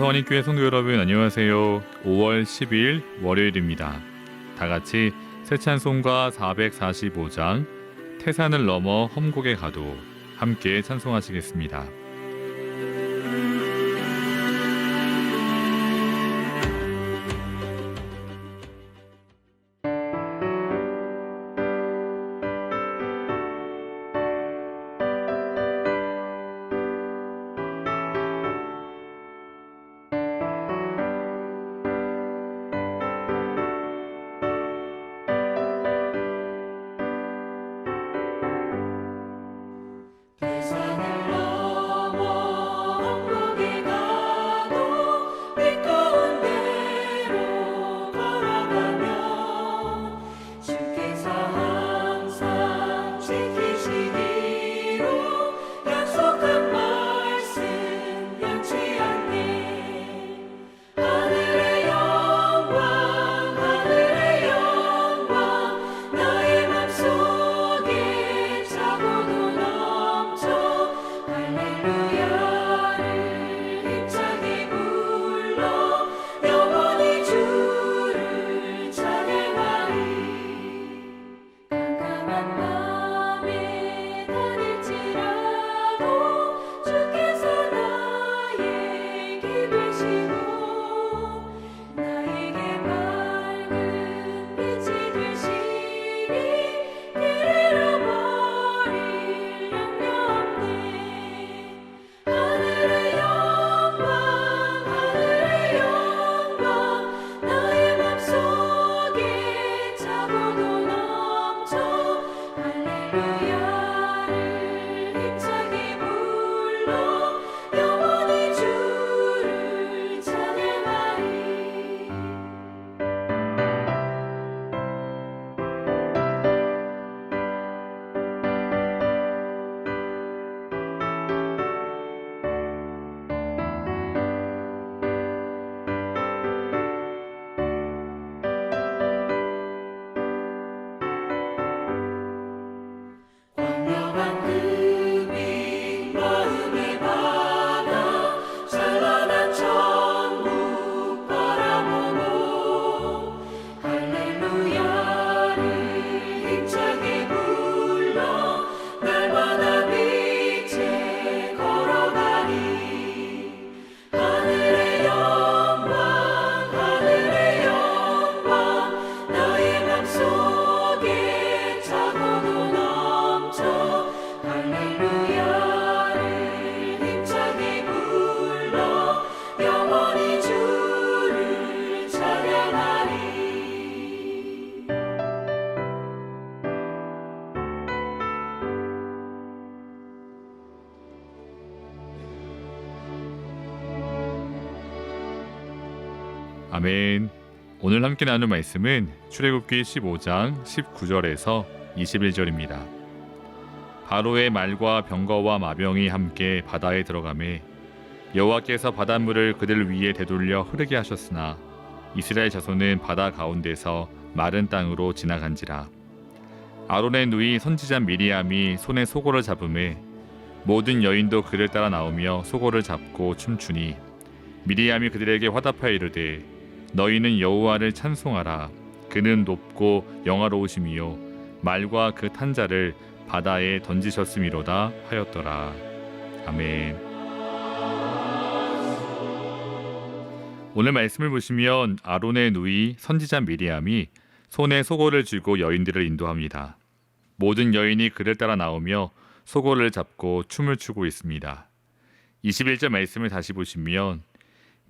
다서원인 교회 성도 여러분, 안녕하세요. 5월 10일 월요일입니다. 다 같이 새 찬송가 445장 태산을 넘어 험곡에 가도 함께 찬송하시겠습니다. 아멘. 오늘 함께 나눌 말씀은 출애굽기 15장 19절에서 21절입니다. 바로의 말과 병거와 마병이 함께 바다에 들어가매 여호와께서 바닷물을 그들 위에 되돌려 흐르게 하셨으나 이스라엘 자손은 바다 가운데서 마른 땅으로 지나간지라. 아론의 누이 선지자 미리암이 손에 소고를 잡음에 모든 여인도 그를 따라 나오며 소고를 잡고 춤추니 미리암이 그들에게 화답하여 이르되 너희는 여호와를 찬송하라. 그는 높고 영화로우심이요 말과 그 탄자를 바다에 던지셨음이로다 하였더라. 아멘. 오늘 말씀을 보시면 아론의 누이 선지자 미리암이 손에 소고를 쥐고 여인들을 인도합니다. 모든 여인이 그를 따라 나오며 소고를 잡고 춤을 추고 있습니다. 21절 말씀을 다시 보시면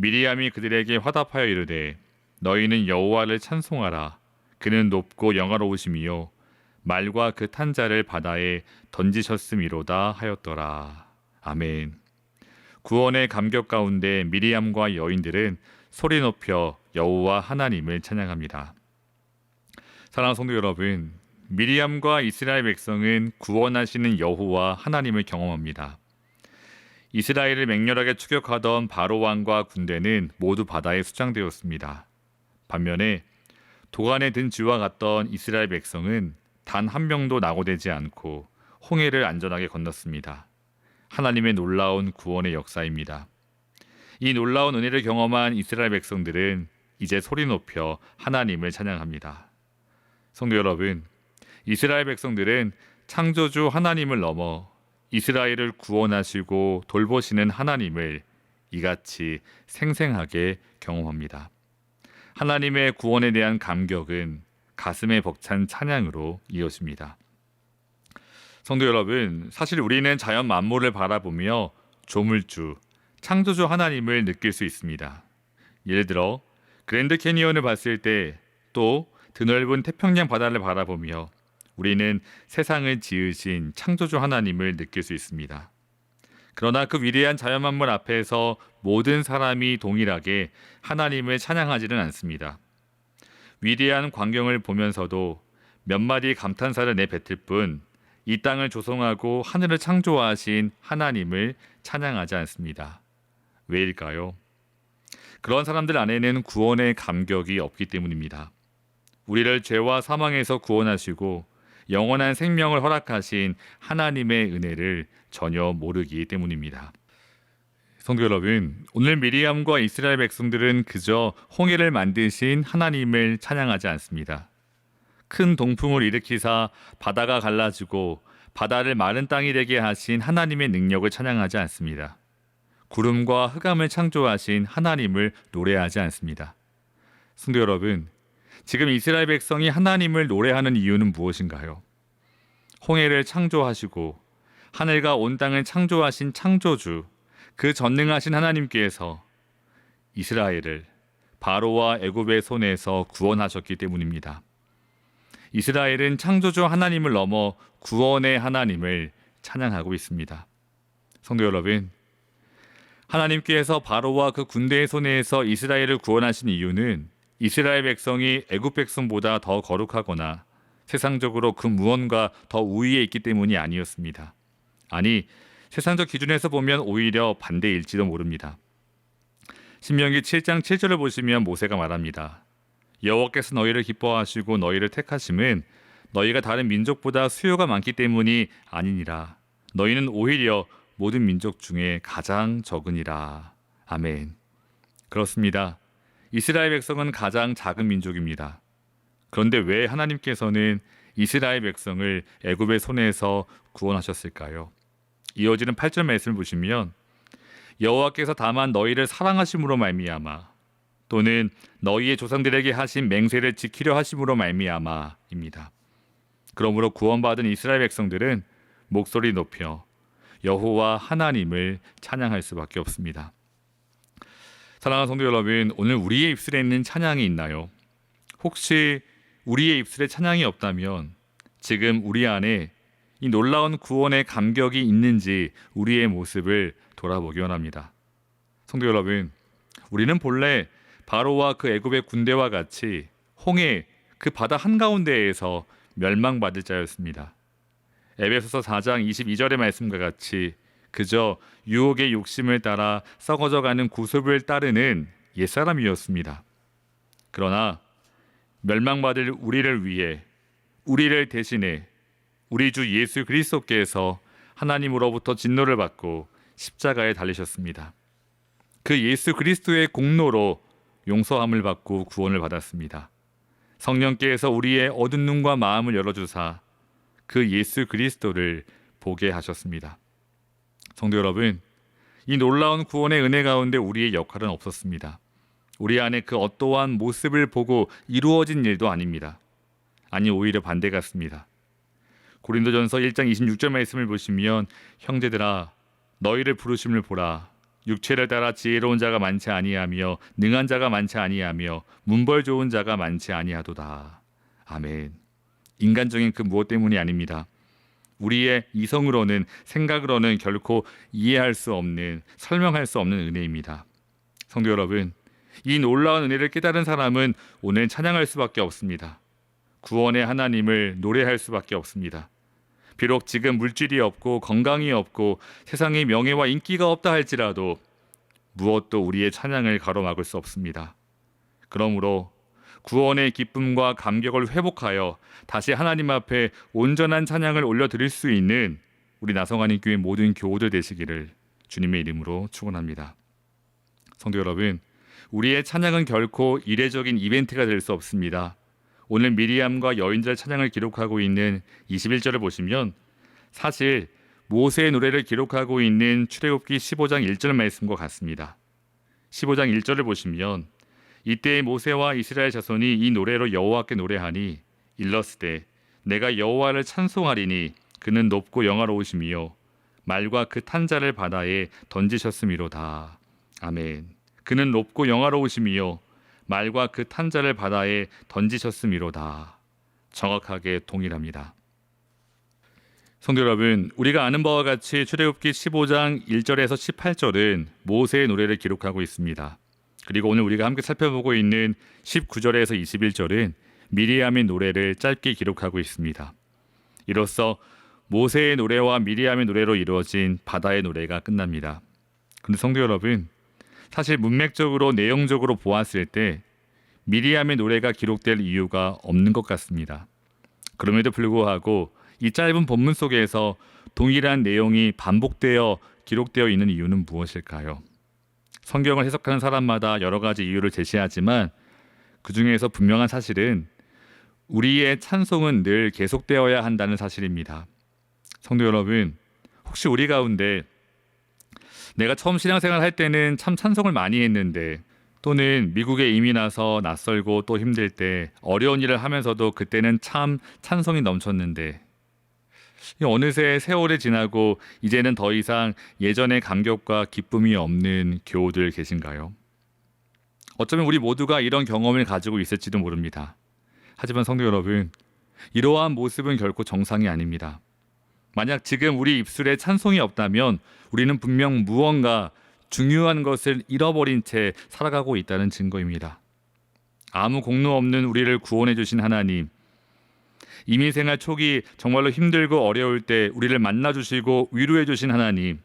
미리암이 그들에게 화답하여 이르되 너희는 여호와를 찬송하라. 그는 높고 영화로우심이요 말과 그 탄자를 바다에 던지셨음이로다 하였더라. 아멘. 구원의 감격 가운데 미리암과 여인들은 소리 높여 여호와 하나님을 찬양합니다. 사랑하는 성도 여러분, 미리암과 이스라엘 백성은 구원하시는 여호와 하나님을 경험합니다. 이스라엘을 맹렬하게 추격하던 바로 왕과 군대는 모두 바다에 수장되었습니다. 반면에 도간에 든 쥐와 같던 이스라엘 백성은 단 한 명도 낙오되지 않고 홍해를 안전하게 건넜습니다. 하나님의 놀라운 구원의 역사입니다. 이 놀라운 은혜를 경험한 이스라엘 백성들은 이제 소리 높여 하나님을 찬양합니다. 성도 여러분, 이스라엘 백성들은 창조주 하나님을 넘어 이스라엘을 구원하시고 돌보시는 하나님을 이같이 생생하게 경험합니다. 하나님의 구원에 대한 감격은 가슴에 벅찬 찬양으로 이어집니다. 성도 여러분, 사실 우리는 자연 만물을 바라보며 조물주, 창조주 하나님을 느낄 수 있습니다. 예를 들어 그랜드 캐니언을 봤을 때, 또 드넓은 태평양 바다를 바라보며 우리는 세상을 지으신 창조주 하나님을 느낄 수 있습니다. 그러나 그 위대한 자연 만물 앞에서 모든 사람이 동일하게 하나님을 찬양하지는 않습니다. 위대한 광경을 보면서도 몇 마디 감탄사를 내뱉을 뿐 이 땅을 조성하고 하늘을 창조하신 하나님을 찬양하지 않습니다. 왜일까요? 그런 사람들 안에는 구원의 감격이 없기 때문입니다. 우리를 죄와 사망에서 구원하시고 영원한 생명을 허락하신 하나님의 은혜를 전혀 모르기 때문입니다. 성도 여러분, 오늘 미리암과 이스라엘 백성들은 그저 홍해를 만드신 하나님을 찬양하지 않습니다. 큰 동풍을 일으키사 바다가 갈라지고 바다를 마른 땅이 되게 하신 하나님의 능력을 찬양하지 않습니다. 구름과 흑암을 창조하신 하나님을 노래하지 않습니다. 성도 여러분, 지금 이스라엘 백성이 하나님을 노래하는 이유는 무엇인가요? 홍해를 창조하시고 하늘과 온 땅을 창조하신 창조주, 그 전능하신 하나님께서 이스라엘을 바로와 애굽의 손에서 구원하셨기 때문입니다. 이스라엘은 창조주 하나님을 넘어 구원의 하나님을 찬양하고 있습니다. 성도 여러분, 하나님께서 바로와 그 군대의 손에서 이스라엘을 구원하신 이유는 이스라엘 백성이 애굽 백성보다 더 거룩하거나 세상적으로 그 무언가 더 우위에 있기 때문이 아니었습니다. 아니, 세상적 기준에서 보면 오히려 반대일지도 모릅니다. 신명기 7장 7절을 보시면 모세가 말합니다. 여호와께서 너희를 기뻐하시고 너희를 택하심은 너희가 다른 민족보다 수요가 많기 때문이 아니니라. 너희는 오히려 모든 민족 중에 가장 적으니라. 아멘. 그렇습니다. 이스라엘 백성은 가장 작은 민족입니다. 그런데 왜 하나님께서는 이스라엘 백성을 애굽의 손에서 구원하셨을까요? 이어지는 8절 말씀을 보시면 여호와께서 다만 너희를 사랑하심으로 말미암아, 또는 너희의 조상들에게 하신 맹세를 지키려 하심으로 말미암아입니다. 그러므로 구원받은 이스라엘 백성들은 목소리 높여 여호와 하나님을 찬양할 수밖에 없습니다. 사랑하는 성도 여러분, 오늘 우리의 입술에 있는 찬양이 있나요? 혹시 우리의 입술에 찬양이 없다면 지금 우리 안에 이 놀라운 구원의 감격이 있는지 우리의 모습을 돌아보기 원합니다. 성도 여러분, 우리는 본래 바로와 그 애굽의 군대와 같이 홍해 그 바다 한가운데에서 멸망받을 자였습니다. 에베소서 4장 22절의 말씀과 같이 그저 유혹의 욕심을 따라 썩어져가는 구습을 따르는 옛사람이었습니다. 그러나 멸망받을 우리를 위해, 우리를 대신해 우리 주 예수 그리스도께서 하나님으로부터 진노를 받고 십자가에 달리셨습니다. 그 예수 그리스도의 공로로 용서함을 받고 구원을 받았습니다. 성령께서 우리의 어두운 눈과 마음을 열어주사 그 예수 그리스도를 보게 하셨습니다. 성도 여러분, 이 놀라운 구원의 은혜 가운데 우리의 역할은 없었습니다. 우리 안에 그 어떠한 모습을 보고 이루어진 일도 아닙니다. 아니, 오히려 반대 같습니다. 고린도전서 1장 26절 말씀을 보시면 형제들아, 너희를 부르심을 보라. 육체를 따라 지혜로운 자가 많지 아니하며 능한 자가 많지 아니하며 문벌 좋은 자가 많지 아니하도다. 아멘. 인간적인 그 무엇 때문이 아닙니다. 우리의 이성으로는, 생각으로는 결코 이해할 수 없는, 설명할 수 없는 은혜입니다. 성도 여러분, 이 놀라운 은혜를 깨달은 사람은 오늘 찬양할 수밖에 없습니다. 구원의 하나님을 노래할 수밖에 없습니다. 비록 지금 물질이 없고 건강이 없고 세상에 명예와 인기가 없다 할지라도 무엇도 우리의 찬양을 가로막을 수 없습니다. 그러므로 구원의 기쁨과 감격을 회복하여 다시 하나님 앞에 온전한 찬양을 올려드릴 수 있는 우리 나성하님 교회 모든 교우들 되시기를 주님의 이름으로 축원합니다. 성도 여러분, 우리의 찬양은 결코 이례적인 이벤트가 될 수 없습니다. 오늘 미리암과 여인들의 찬양을 기록하고 있는 21절을 보시면 사실 모세의 노래를 기록하고 있는 출애굽기 15장 1절 말씀과 같습니다. 15장 1절을 보시면 이때 모세와 이스라엘 자손이 이 노래로 여호와께 노래하니 일렀으되 내가 여호와를 찬송하리니 그는 높고 영화로우시며 말과 그 탄자를 바다에 던지셨음이로다. 아멘. 그는 높고 영화로우시며 말과 그 탄자를 바다에 던지셨음이로다. 정확하게 동일합니다. 성도 여러분, 우리가 아는 바와 같이 출애굽기 15장 1절에서 18절은 모세의 노래를 기록하고 있습니다. 그리고 오늘 우리가 함께 살펴보고 있는 19절에서 21절은 미리암의 노래를 짧게 기록하고 있습니다. 이로써 모세의 노래와 미리암의 노래로 이루어진 바다의 노래가 끝납니다. 그런데 성도 여러분, 사실 문맥적으로 내용적으로 보았을 때 미리암의 노래가 기록될 이유가 없는 것 같습니다. 그럼에도 불구하고 이 짧은 본문 속에서 동일한 내용이 반복되어 기록되어 있는 이유는 무엇일까요? 성경을 해석하는 사람마다 여러 가지 이유를 제시하지만 그 중에서 분명한 사실은 우리의 찬송은 늘 계속되어야 한다는 사실입니다. 성도 여러분, 혹시 우리 가운데 내가 처음 신앙생활 할 때는 참 찬송을 많이 했는데, 또는 미국에 이민 와서 낯설고 또 힘들 때 어려운 일을 하면서도 그때는 참 찬송이 넘쳤는데, 어느새 세월이 지나고 이제는 더 이상 예전의 감격과 기쁨이 없는 교우들 계신가요? 어쩌면 우리 모두가 이런 경험을 가지고 있을지도 모릅니다. 하지만 성도 여러분, 이러한 모습은 결코 정상이 아닙니다. 만약 지금 우리 입술에 찬송이 없다면 우리는 분명 무언가 중요한 것을 잃어버린 채 살아가고 있다는 증거입니다. 아무 공로 없는 우리를 구원해 주신 하나님, 이민생활 초기 정말로 힘들고 어려울 때 우리를 만나주시고 위로해 주신 하나님,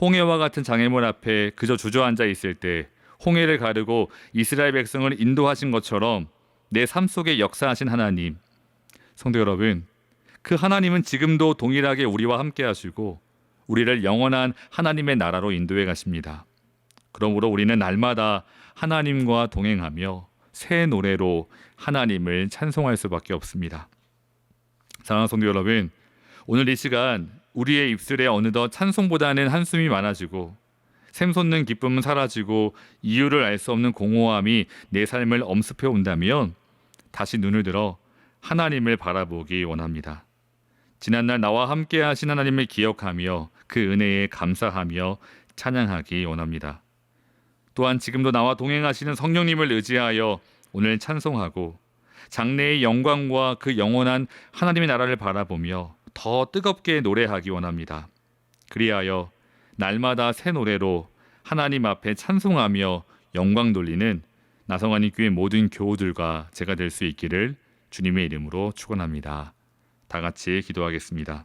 홍해와 같은 장애물 앞에 그저 주저앉아 있을 때 홍해를 가르고 이스라엘 백성을 인도하신 것처럼 내 삶 속에 역사하신 하나님, 성도 여러분, 그 하나님은 지금도 동일하게 우리와 함께 하시고 우리를 영원한 하나님의 나라로 인도해 가십니다. 그러므로 우리는 날마다 하나님과 동행하며 새 노래로 하나님을 찬송할 수밖에 없습니다. 사랑하는 성도 여러분, 오늘 이 시간 우리의 입술에 어느덧 찬송보다는 한숨이 많아지고 샘솟는 기쁨은 사라지고 이유를 알 수 없는 공허함이 내 삶을 엄습해 온다면 다시 눈을 들어 하나님을 바라보기 원합니다. 지난날 나와 함께 하신 하나님을 기억하며 그 은혜에 감사하며 찬양하기 원합니다. 또한 지금도 나와 동행하시는 성령님을 의지하여 오늘 찬송하고 장래의 영광과 그 영원한 하나님의 나라를 바라보며 더 뜨겁게 노래하기 원합니다. 그리하여 날마다 새 노래로 하나님 앞에 찬송하며 영광 돌리는 나성환이 교회 모든 교우들과 제가 될 수 있기를 주님의 이름으로 축원합니다. 다 같이 기도하겠습니다.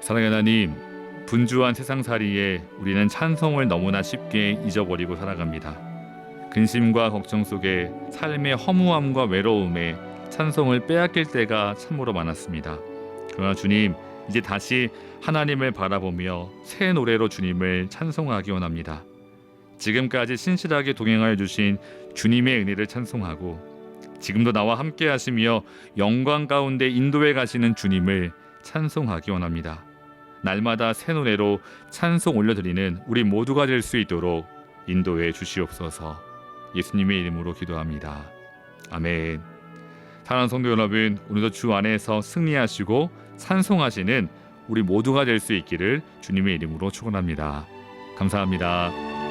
사랑의 하나님, 분주한 세상살이에 우리는 찬송을 너무나 쉽게 잊어버리고 살아갑니다. 근심과 걱정 속에 삶의 허무함과 외로움에 찬송을 빼앗길 때가 참으로 많았습니다. 그러나 주님, 이제 다시 하나님을 바라보며 새 노래로 주님을 찬송하기 원합니다. 지금까지 신실하게 동행하여 주신 주님의 은혜를 찬송하고 지금도 나와 함께 하시며 영광 가운데 인도해 가시는 주님을 찬송하기 원합니다. 날마다 새 노래로 찬송 올려드리는 우리 모두가 될 수 있도록 인도해 주시옵소서. 예수님의 이름으로 기도합니다. 아멘. 사랑하는 성도 여러분, 오늘도 주 안에서 승리하시고 찬송하시는 우리 모두가 될 수 있기를 주님의 이름으로 축원합니다. 감사합니다.